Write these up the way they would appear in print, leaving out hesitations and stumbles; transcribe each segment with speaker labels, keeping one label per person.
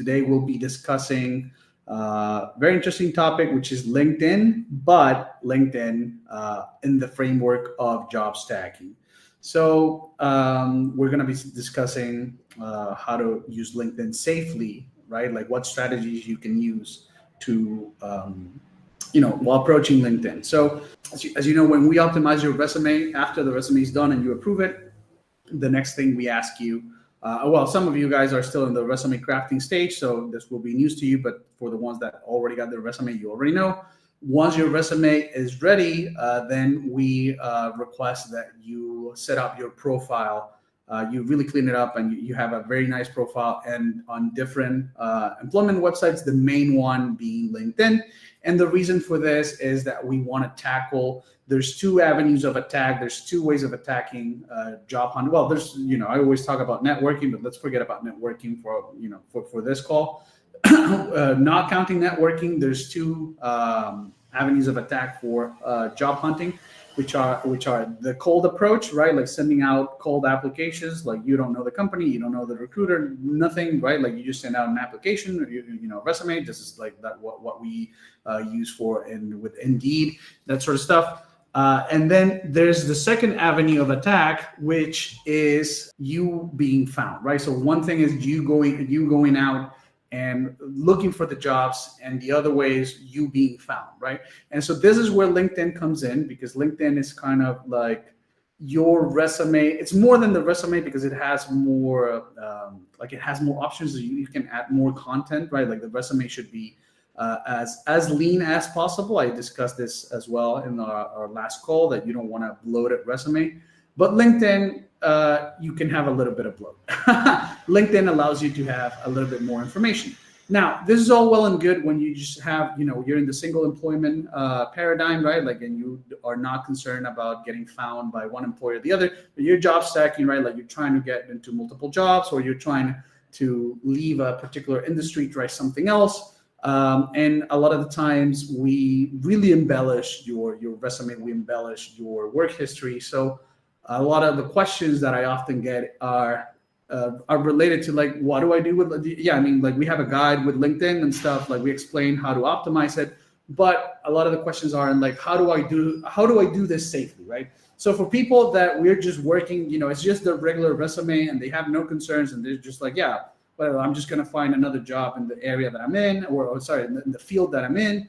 Speaker 1: today we'll be discussing very interesting topic, which is LinkedIn, but LinkedIn in the framework of job stacking. So we're going to be discussing how to use LinkedIn safely, right? Like what strategies you can use to, while approaching LinkedIn. So as you know, when we optimize your resume, after the resume is done and you approve it, the next thing we ask you, some of you guys are still in the resume crafting stage, so this will be news to you, but for the ones that already got their resume, you already know. Once your resume is ready, then we request that you set up your profile. You really clean it up and you have a very nice profile, and on different employment websites, the main one being LinkedIn. And the reason for this is that we want to tackle, there's two avenues of attack. There's two ways of attacking job hunt. Well, there's, I always talk about networking, but let's forget about networking for this call. Not counting networking, there's two avenues of attack for job hunting, which are the cold approach, right? Like sending out cold applications, like you don't know the company, you don't know the recruiter, nothing, right? Like you just send out an application, resume. This is like that what we use with Indeed, that sort of stuff. And then there's the second avenue of attack, which is you being found, right? So one thing is you going out and looking for the jobs, and the other way is you being found, right? And so this is where LinkedIn comes in, because LinkedIn is kind of like your resume. It's more than the resume because it has more, it has more options. You can add more content, right? Like the resume should be as lean as possible. I discussed this as well in our last call, that you don't want a bloated resume. But LinkedIn, you can have a little bit of bloat. LinkedIn allows you to have a little bit more information. Now, this is all well and good when you just have, you're in the single employment paradigm, right? Like, and you are not concerned about getting found by one employer or the other, but you're job stacking, right? Like you're trying to get into multiple jobs, or you're trying to leave a particular industry, try something else. And a lot of the times we really embellish your resume, we embellish your work history. So a lot of the questions that I often get are related to, like, what do I do with, like we have a guide with LinkedIn and stuff, like we explain how to optimize it, but a lot of the questions are in like, how do I do this safely, right? So for people that we're just working, it's just their regular resume and they have no concerns, and they're just like, well, I'm just going to find another job in the area that I'm in, in the field that I'm in.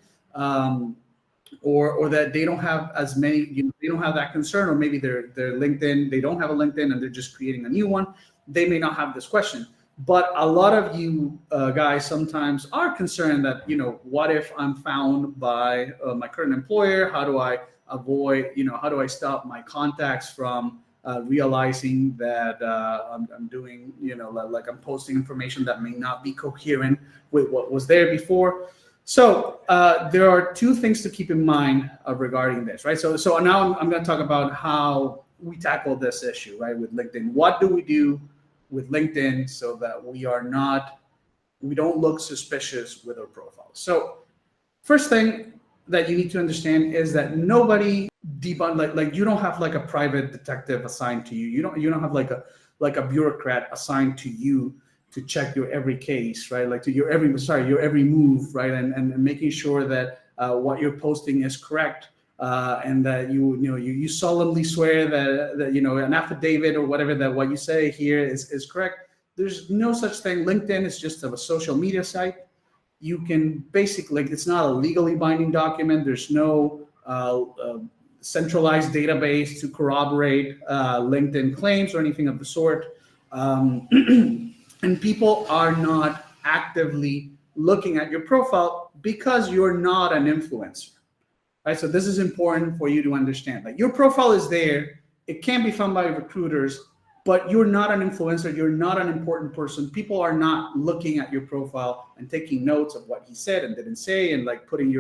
Speaker 1: Or that they don't have as many, they don't have that concern, or maybe their LinkedIn, they don't have a LinkedIn and they're just creating a new one. They may not have this question. But a lot of you guys sometimes are concerned that, what if I'm found by my current employer? How do I avoid, how do I stop my contacts from realizing that I'm doing, like I'm posting information that may not be coherent with what was there before? So there are two things to keep in mind regarding this, right? So now I'm going to talk about how we tackle this issue, right, with LinkedIn. What do we do with LinkedIn so that we don't look suspicious with our profile? So first thing that you need to understand is that nobody like you don't have like a private detective assigned to you. You don't have like a bureaucrat assigned to you to check your every case, right? Like to your every move, right? And making sure that what you're posting is correct, and that you solemnly swear that an affidavit or whatever, that what you say here is correct. There's no such thing. LinkedIn is just a social media site. You can basically, it's not a legally binding document. There's no centralized database to corroborate LinkedIn claims or anything of the sort. And people are not actively looking at your profile because you're not an influencer, right? So this is important for you to understand. Like your profile is there. It can be found by recruiters, but you're not an influencer. You're not an important person. People are not looking at your profile and taking notes of what he said and didn't say, and like putting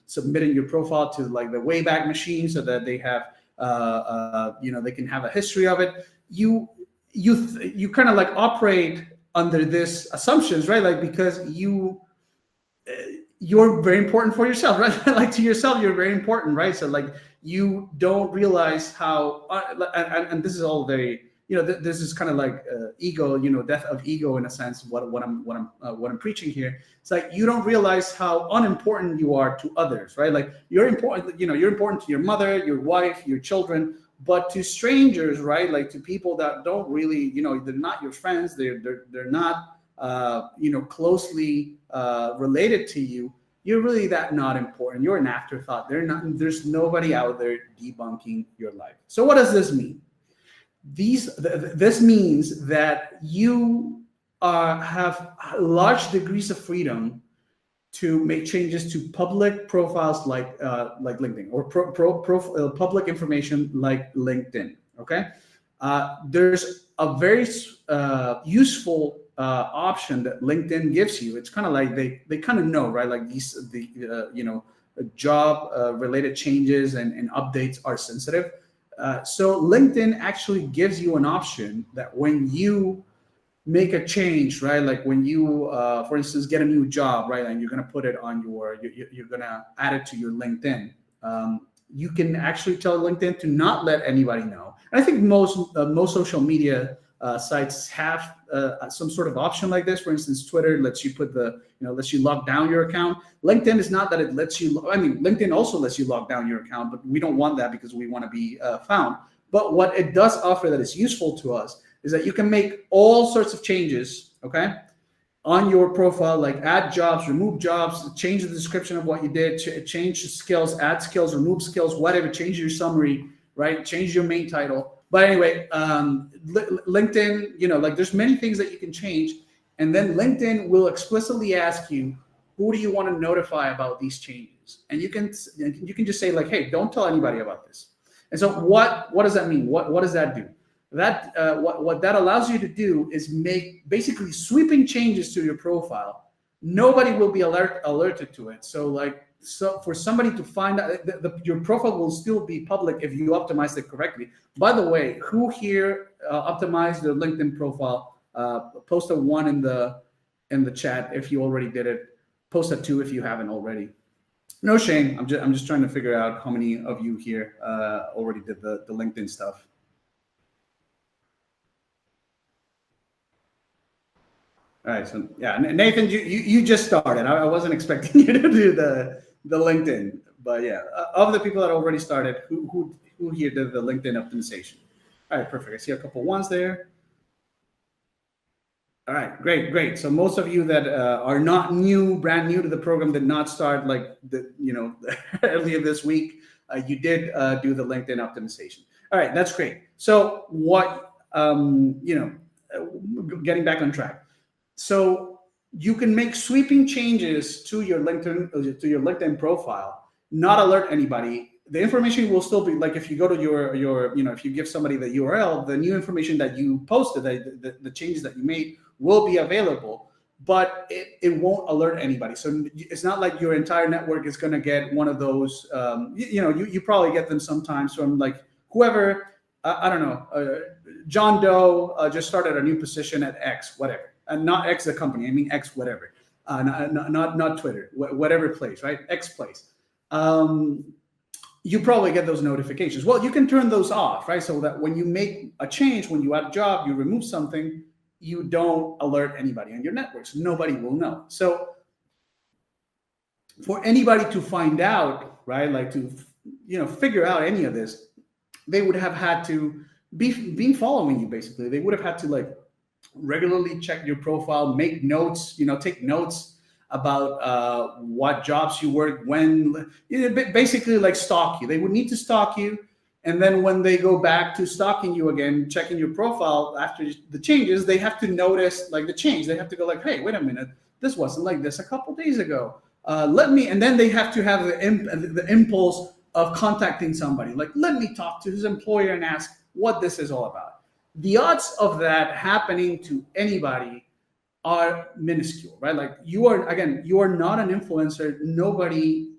Speaker 1: submitting your profile to like the Wayback Machine so that they have, they can have a history of it. You kind of like operate under this assumptions, right? Like because you're very important for yourself, right? Like to yourself, you're very important, right? So like you don't realize how, and this is all very this is kind of like ego, death of ego in a sense. What I'm preaching here. It's like you don't realize how unimportant you are to others, right? Like you're important. You're important to your mother, your wife, your children, but to strangers, right? Like to people that don't really, they're not your friends. They're not, closely related to you. You're really that not important. You're an afterthought. There's nobody out there debunking your life. So what does this mean? This means that you have large degrees of freedom to make changes to public profiles like LinkedIn, or public information like LinkedIn. Okay, there's a very useful option that LinkedIn gives you. It's kind of like they kind of know, right? Like job related changes and updates are sensitive. So LinkedIn actually gives you an option that when you make a change, right? Like when you, for instance, get a new job, right? And you're going to put it on you're going to add it to your LinkedIn. You can actually tell LinkedIn to not let anybody know. And I think most social media sites have some sort of option like this. For instance, Twitter lets you lets you lock down your account. LinkedIn is not that it lets you. LinkedIn also lets you lock down your account, but we don't want that because we want to be found. But what it does offer that is useful to us is that you can make all sorts of changes, okay, on your profile, like add jobs, remove jobs, change the description of what you did, change skills, add skills, remove skills, whatever, change your summary, right, change your main title. But anyway, LinkedIn, like there's many things that you can change, and then LinkedIn will explicitly ask you, who do you want to notify about these changes? And you can just say like, hey, don't tell anybody about this. And so what does that mean? What does that do? That what that allows you to do is make basically sweeping changes to your profile. Nobody will be alerted to it. So for somebody to find out, your profile will still be public if you optimize it correctly. By the way, who here optimized their LinkedIn profile? Post a 1 in the chat if you already did it. Post a 2 if you haven't already. No shame. I'm just trying to figure out how many of you here already did the LinkedIn stuff. All right, so yeah, Nathan, you just started. I wasn't expecting you to do the LinkedIn, but yeah, of the people that already started, who here did the LinkedIn optimization? All right, perfect. I see a couple ones there. All right, great. So most of you that are not brand new to the program, did not start like earlier this week. You did do the LinkedIn optimization. All right, that's great. So what getting back on track. So you can make sweeping changes to your LinkedIn profile, not alert anybody. The information will still be like if you go to your if you give somebody the URL, the new information that you posted, the changes that you made will be available, but it won't alert anybody. So it's not like your entire network is going to get one of those. You probably get them sometimes from like whoever, I don't know, John Doe just started a new position at X, whatever. And not X the company, I mean X whatever, not Twitter, whatever place, right? X place. You probably get those notifications. Well, you can turn those off, right? So that when you make a change, when you add a job, you remove something, you don't alert anybody on your networks. Nobody will know. So for anybody to find out, right, like to figure out any of this, they would have had to be following you. Basically, they would have had to like regularly check your profile, make notes, take notes about what jobs you work, when, basically like stalk you. They would need to stalk you. And then when they go back to stalking you again, checking your profile after the changes, they have to notice like the change. They have to go like, hey, wait a minute, this wasn't like this a couple days ago. And then they have to have the impulse of contacting somebody. Like, let me talk to his employer and ask what this is all about. The odds of that happening to anybody are minuscule, right? Like you are not an influencer. Nobody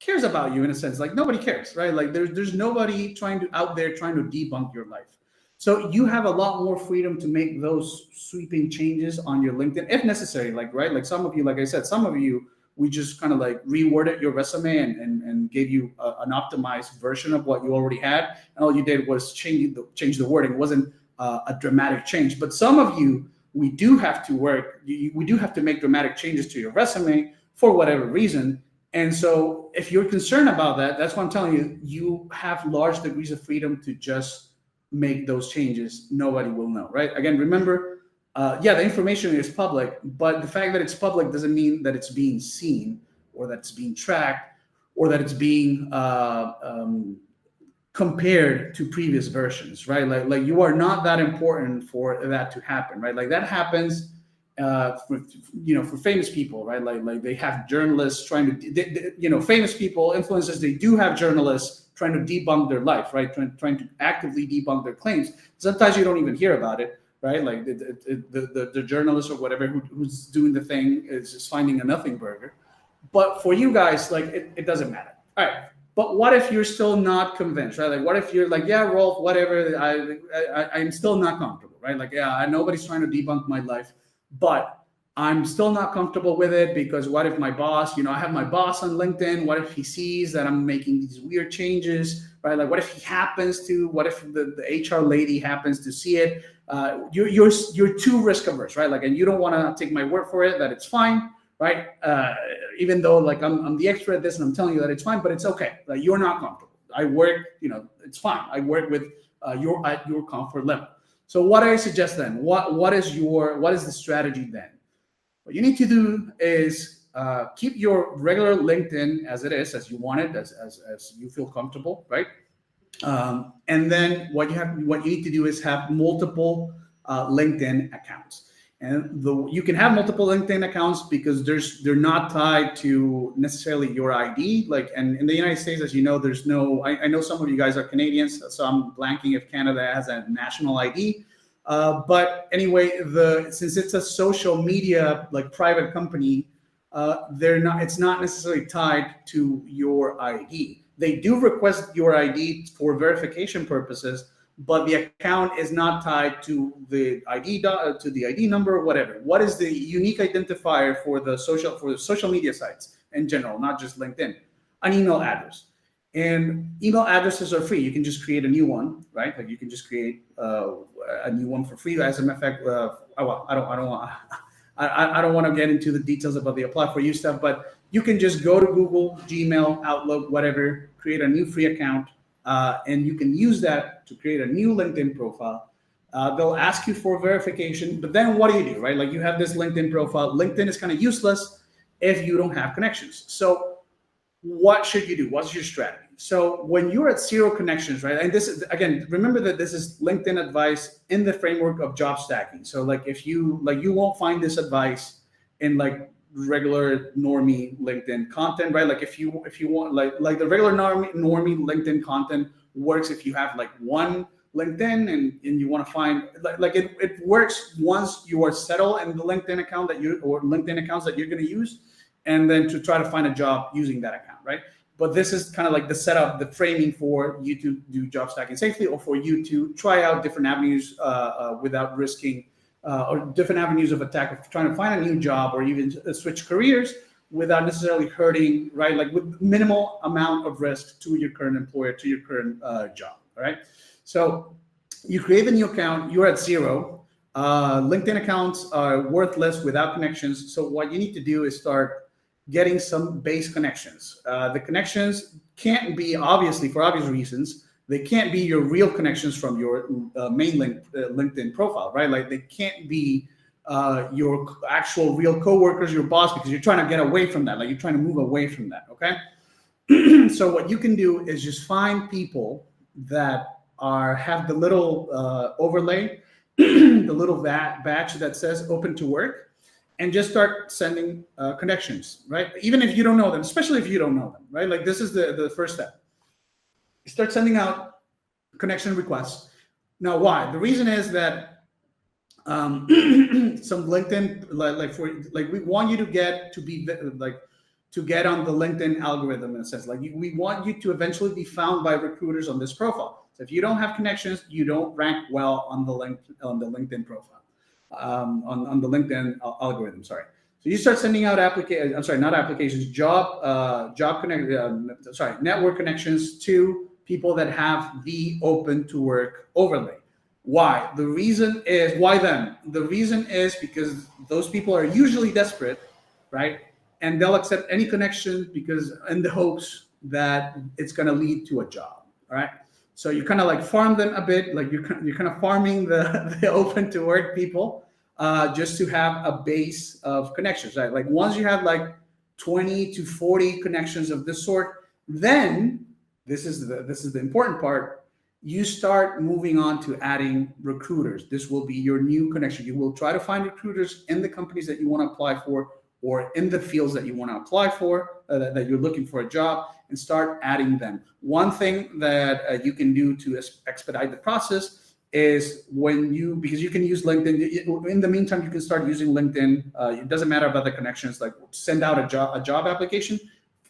Speaker 1: cares about you in a sense. Like nobody cares, right? Like there's nobody out there trying to debunk your life. So you have a lot more freedom to make those sweeping changes on your LinkedIn if necessary. Like, right? Like some of you, like I said, some of you, we just kind of like reworded your resume and gave you an optimized version of what you already had. And all you did was change the wording. It wasn't a dramatic change. But some of you, we do have to work. We do have to make dramatic changes to your resume for whatever reason. And so if you're concerned about that, that's what I'm telling you. You have large degrees of freedom to just make those changes. Nobody will know, right? Again, remember, yeah, the information is public, but the fact that it's public doesn't mean that it's being seen or that it's being tracked or that it's being compared to previous versions, right? Like you are not that important for that to happen, right? Like that happens for famous people, right? Like they have journalists trying to, famous people, influencers, they do have journalists trying to debunk their life, right? Trying to actively debunk their claims. Sometimes you don't even hear about it, right? Like the journalist or whatever who's doing the thing is just finding a nothing burger. But for you guys, like it doesn't matter. All right. But what if you're still not convinced, right? Like, what if you're like, yeah, Rolf, whatever, I'm still not comfortable, right? Like, yeah, nobody's trying to debunk my life, but I'm still not comfortable with it because what if my boss, I have my boss on LinkedIn. What if he sees that I'm making these weird changes, right? Like, what if the HR lady happens to see it? You're too risk averse, right? Like, and you don't want to take my word for it that it's fine, right? Even though like I'm the expert at this and I'm telling you that it's fine, but it's okay. Like, you're not comfortable. I work, it's fine. I work with you're at your comfort level. So what I suggest then, what is the strategy then? What you need to do is keep your regular LinkedIn as it is, as you want it, as you feel comfortable, right? And then what you need to do is have multiple LinkedIn accounts. And you can have multiple LinkedIn accounts because they're not tied to necessarily your ID. Like, and in the United States, as you know, there's no. I know some of you guys are Canadians, so I'm blanking if Canada has a national ID. But anyway, since it's a social media like private company, it's not necessarily tied to your ID. They do request your ID for verification purposes, but the account is not tied to the ID number or whatever. What is the unique identifier for the social media sites in general, not just LinkedIn? An email address. And email addresses are free. You can just create a new one, right? Like you can just create a new one for free. As a matter of fact, I don't want to get into the details about the apply for you stuff, but you can just go to Google, Gmail, Outlook, whatever, create a new free account, and you can use that to create a new LinkedIn profile. They'll ask you for verification, but then what do? Right? Like you have this LinkedIn profile. LinkedIn is kind of useless if you don't have connections. So what should you do? What's your strategy? So when you're at 0 connections, right? And this is, again, remember that this is LinkedIn advice in the framework of job stacking. So like you won't find this advice in like regular normie LinkedIn content, right? Like if you want like the regular normie LinkedIn content works if you have like one LinkedIn and you want to find like it works once you are settled in the LinkedIn account or LinkedIn accounts that you're going to use, and then to try to find a job using that account, right? But this is kind of like the setup, the framing for you to do job stacking safely, or for you to try out different avenues without risking, or different avenues of attack of trying to find a new job or even switch careers without necessarily hurting, right? Like with minimal amount of risk to your current employer, to your current job, all right? So you create a new account, you're at 0. LinkedIn accounts are worthless without connections. So what you need to do is start getting some base connections. The connections can't be, obviously, for obvious reasons, they can't be your real connections from your main LinkedIn profile, right? Like they can't be your actual real coworkers, your boss, because you're trying to get away from that. Like you're trying to move away from that, okay? So what you can do is just find people that have the little overlay, the little badge that says open to work, and just start sending connections, right? Even if you don't know them, especially if you don't know them, right? Like this is the first step. Start sending out connection requests. Now, why? The reason is that some LinkedIn, we want you to get on the LinkedIn algorithm in a sense. Like we want you to eventually be found by recruiters on this profile. So if you don't have connections, you don't rank well on the LinkedIn profile. On the LinkedIn algorithm, sorry. So you start sending out network connections to people that have the open to work overlay. Why? The reason is, why them? The reason is because those people are usually desperate, right? And they'll accept any connection because in the hopes that it's going to lead to a job. All right. So you kind of like farm them a bit, like you're kind of farming the open to work people, just to have a base of connections, right? Like once you have like 20 to 40 connections of this sort, then this is the important part. You start moving on to adding recruiters. This will be your new connection. You will try to find recruiters in the companies that you want to apply for, or in the fields that you want to apply for, that you're looking for a job, and start adding them. One thing that you can do to expedite the process is because you can use LinkedIn. In the meantime, you can start using LinkedIn. It doesn't matter about the connections. Like send out a job application.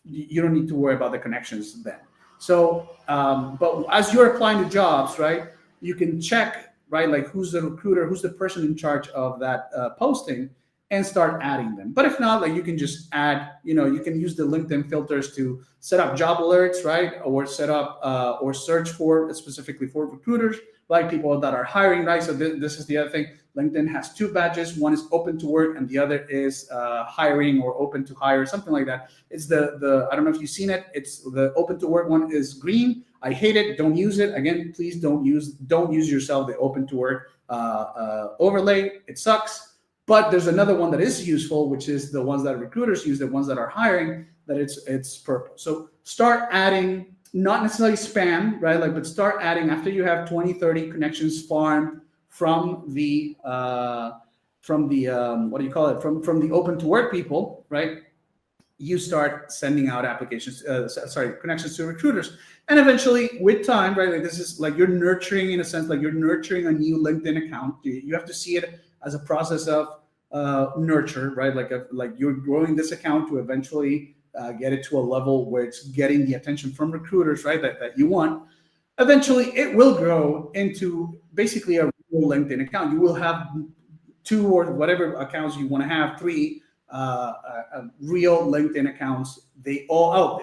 Speaker 1: You don't need to worry about the connections then. So, but as you're applying to jobs, right, you can check, right, like who's the recruiter, who's the person in charge of that posting, and start adding them. But if not, like you can just add, you can use the LinkedIn filters to set up job alerts, right, or set up or search for specifically for recruiters, like people that are hiring, right? So this is the other thing. LinkedIn has two badges. One is open to work, and the other is hiring or open to hire, something like that. It's the I don't know if you've seen it. It's the open to work one is green. I hate it. Don't use it. Again, please don't use yourself the open to work overlay. It sucks. But there's another one that is useful, which is the ones that recruiters use, the ones that are hiring, that it's purple. So start adding, not necessarily spam, right? Like, but start adding after you have 20, 30 connections farmed from the what do you call it? From the open to work people, right? You start sending out applications, connections to recruiters. And eventually with time, right? Like this is like you're nurturing, in a sense, like you're nurturing a new LinkedIn account. You have to see it as a process of nurture, right? Like you're growing this account to eventually get it to a level where it's getting the attention from recruiters, right? That you want. Eventually it will grow into basically a real LinkedIn account. You will have 2 or whatever accounts you want to have, 3 real LinkedIn accounts. They all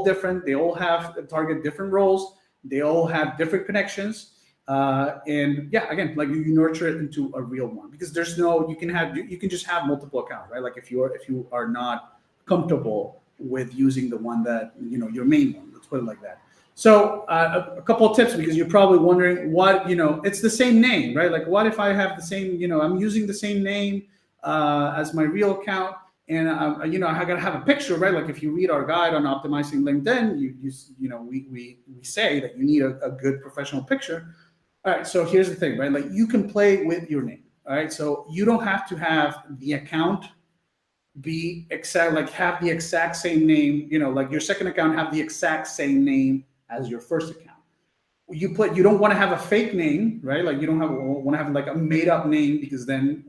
Speaker 1: different. They all have target different roles. They all have different connections. And yeah, again, like you nurture it into a real one, because there's no, you can just have multiple accounts, right? Like if you are not comfortable with using the one that, your main one, let's put it like that. So a couple of tips, because you're probably wondering what, it's the same name, right? Like what if I have the same, I'm using the same name as my real account, and I gotta have a picture, right? Like if you read our guide on optimizing LinkedIn, we say that you need a good professional picture. All right, so here's the thing, right? Like you can play with your name. All right, so you don't have to have the account be exact, like have the exact same name, like your second account have the exact same name as your first account. You don't want to have a fake name, right? Like you don't want to have like a made up name, because then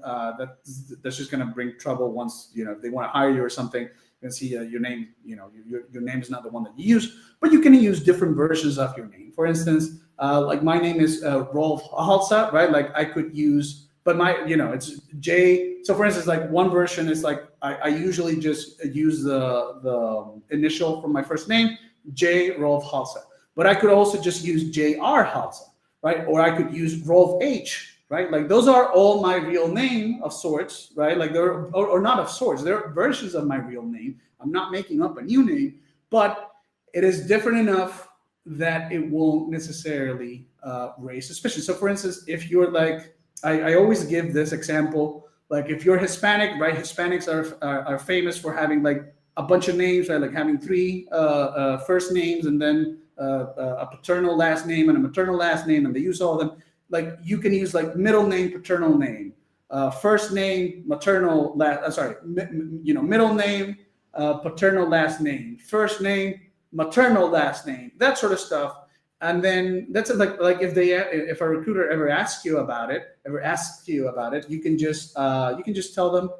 Speaker 1: that's just going to bring trouble once, if they want to hire you or something, you can see your name, your name is not the one that you use, but you can use different versions of your name. For instance, like my name is Rolf Halsa, right? Like I could use, but it's J. So for instance, like one version is like, I usually just use the initial from my first name, J Rolf Halsa. But I could also just use J.R. Halsa, right? Or I could use Rolf H, right? Like those are all my real name of sorts, right? Like they're, or not of sorts, they're versions of my real name. I'm not making up a new name, but it is different enough that it won't necessarily raise suspicion. So for instance, if you're like, I always give this example, like if you're Hispanic, right? Hispanics are famous for having like a bunch of names, right? Like having 3 first names, and then a paternal last name and a maternal last name, and they use all of them. Like you can use like middle name, paternal name, first name, maternal middle name, paternal last name, first name, maternal last name, that sort of stuff. And then that's like if a recruiter ever asks you about it, you can just tell them,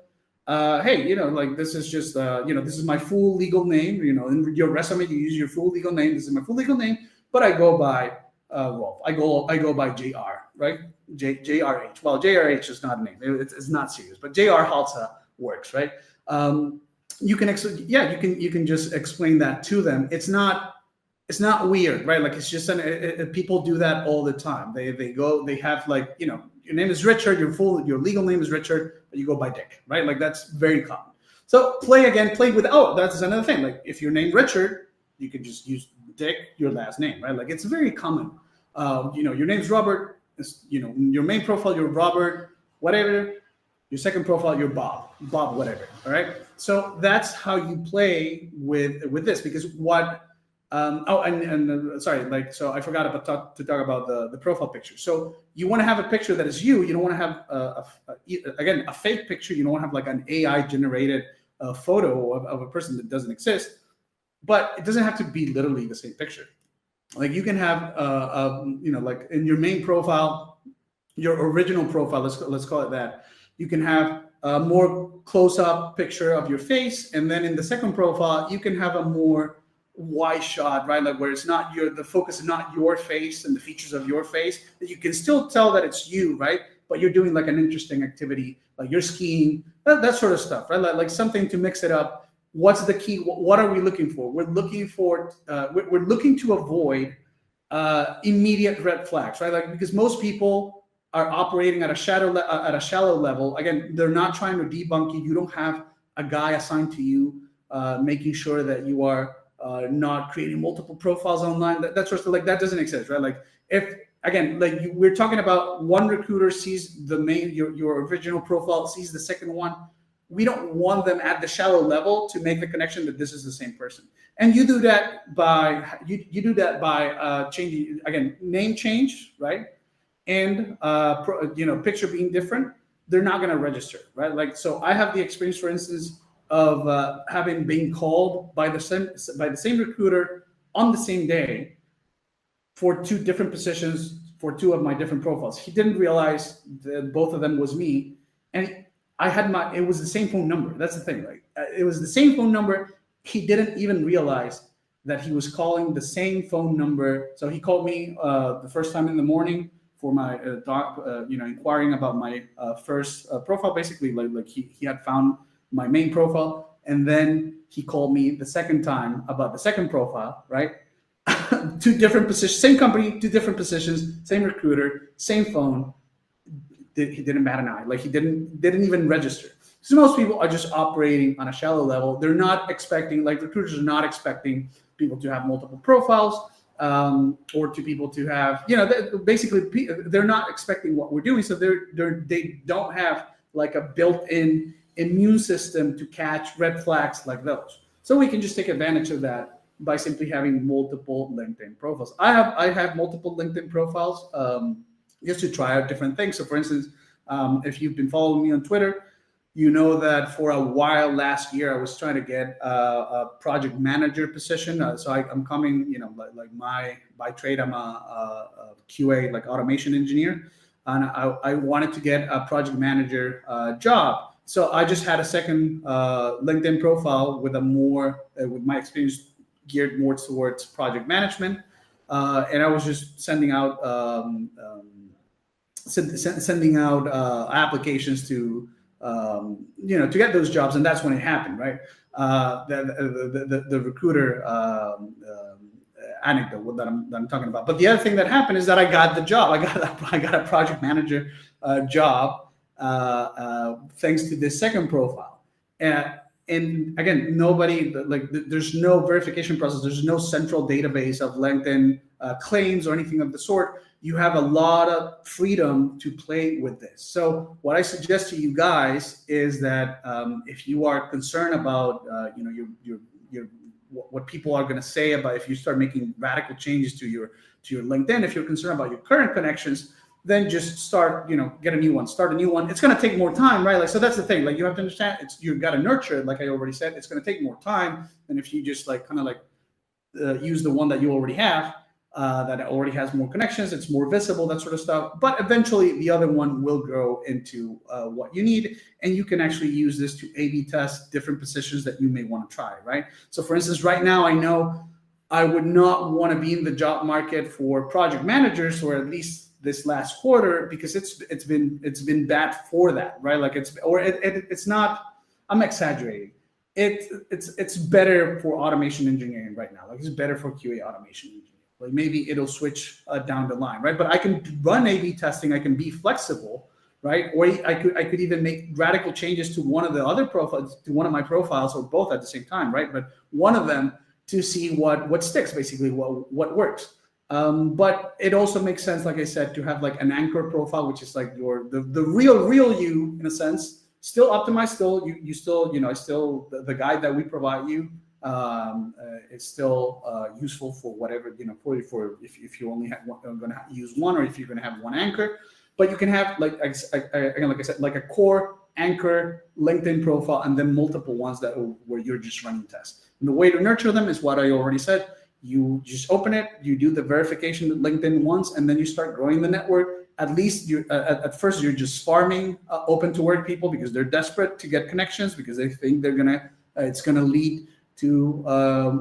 Speaker 1: hey, like this is just, this is my full legal name. In your resume, you use your full legal name. This is my full legal name, but I go by Rolf. I go by JR, right? JRH. Well, JRH is not a name. It's not serious, but JR Halsa works, right? You can just explain that to them. It's not it's not weird, right? Like it's just people do that all the time. They have like, you know, your name is Richard, your legal name is Richard, but you go by Dick, right? Like that's very common. So play with, oh, that's another thing. Like if you're named Richard, you could just use Dick, your last name, right? Like it's very common. You know, your name's Robert, you know, your main profile, you're Robert, whatever. Your second profile, you're Bob, whatever. All right. So that's how you play with this, because what, sorry, like, so I forgot to talk about the profile picture. So you want to have a picture that is you. You don't want to have, again, a fake picture. You don't want to have like an AI generated photo of a person that doesn't exist, but it doesn't have to be literally the same picture. Like you can have, you know, like in your main profile, your original profile, let's call it that. You can have a more close-up picture of your face, and then in the second profile, you can have a more wide shot, right? Like where it's not the focus is not your face and the features of your face, that you can still tell that it's you, right? But you're doing like an interesting activity, like you're skiing, that sort of stuff, right? Like something to mix it up. What's the key? What are we looking for? We're looking for, we're looking to avoid immediate red flags, right? Like because most people are operating at a shallow level. Again, they're not trying to debunk you. You don't have a guy assigned to you, making sure that you are not creating multiple profiles online. That sort of stuff, like that doesn't exist, right? Like if, again, like we're talking about one recruiter sees the main, your original profile, sees the second one. We don't want them at the shallow level to make the connection that this is the same person. And you do that by, you do that by changing, again, name change, right? And you know, picture being different. They're not going to register, right? Like, so I have the experience, for instance, of having been called by the same recruiter on the same day for 2 different positions for 2 of my different profiles. He didn't realize that both of them was me, and I had it was the same phone number. That's the thing, right? It was the same phone number. He didn't even realize that he was calling the same phone number. So he called me the first time in the morning for my you know, inquiring about my first profile. Basically, like he had found my main profile, and then he called me the second time about the second profile, right? 2 different positions, same company, 2 different positions, same recruiter, same phone. He didn't bat an eye. Like he didn't even register. So most people are just operating on a shallow level. They're not expecting, like recruiters are not expecting people to have multiple profiles, or to people to have, you know, basically they're not expecting what we're doing. So they don't have like a built-in immune system to catch red flags like those. So we can just take advantage of that by simply having multiple LinkedIn profiles. I have multiple LinkedIn profiles, just to try out different things. So for instance, if you've been following me on Twitter, you know that for a while last year, I was trying to get a project manager position. So I'm coming, you know, like by trade, I'm a QA, like automation engineer. And I wanted to get a project manager job. So I just had a second LinkedIn profile with with my experience geared more towards project management. And I was just sending out applications to, you know, to get those jobs, and that's when it happened, right? The recruiter anecdote that I'm talking about. But the other thing that happened is that I got the job. I got a project manager job thanks to this second profile. And again, nobody, like, there's no verification process. There's no central database of LinkedIn claims or anything of the sort. You have a lot of freedom to play with this. So what I suggest to you guys is that if you are concerned about, you know, what people are going to say about if you start making radical changes to your LinkedIn, if you're concerned about your current connections, then just start, you know, get a new one, start a new one. It's going to take more time, right? Like, so that's the thing. Like, you have to understand, you've got to nurture it. Like I already said, it's going to take more time than if you just like kind of like use the one that you already have, that already has more connections. It's more visible, that sort of stuff. But eventually the other one will grow into what you need. And you can actually use this to A/B test different positions that you may want to try, right? So for instance, right now, I know I would not want to be in the job market for project managers, or at least this last quarter, because it's been bad for that, right? Like it's not, I'm exaggerating. it's better for automation engineering right now. Like it's better for QA automation engineering. Like maybe it'll switch down the line, right? But I can run A/B testing. I can be flexible, right? Or I could even make radical changes to one of the other profiles, to one of my profiles, or both at the same time, right? But one of them to see what sticks, basically what works. But it also makes sense, like I said, to have like an anchor profile, which is like the real you in a sense, still optimized, still you still still the guide that we provide you is still useful for whatever for if you only are going to use one, or if you're going to have one anchor. But you can have like again, like I said, like a core anchor LinkedIn profile, and then multiple ones where you're just running tests. And the way to nurture them is what I already said. You just open it, you do the verification with LinkedIn once, and then you start growing the network. At least at first you're just farming open to work people because they're desperate to get connections, because they think it's gonna lead to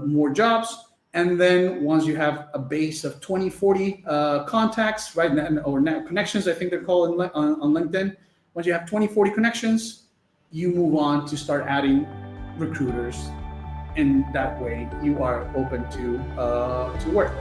Speaker 1: more jobs. And then once you have a base of 20, 40 contacts, right, or connections, I think they're called on LinkedIn. Once you have 20, 40 connections, you move on to start adding recruiters. In that way, you are open to work.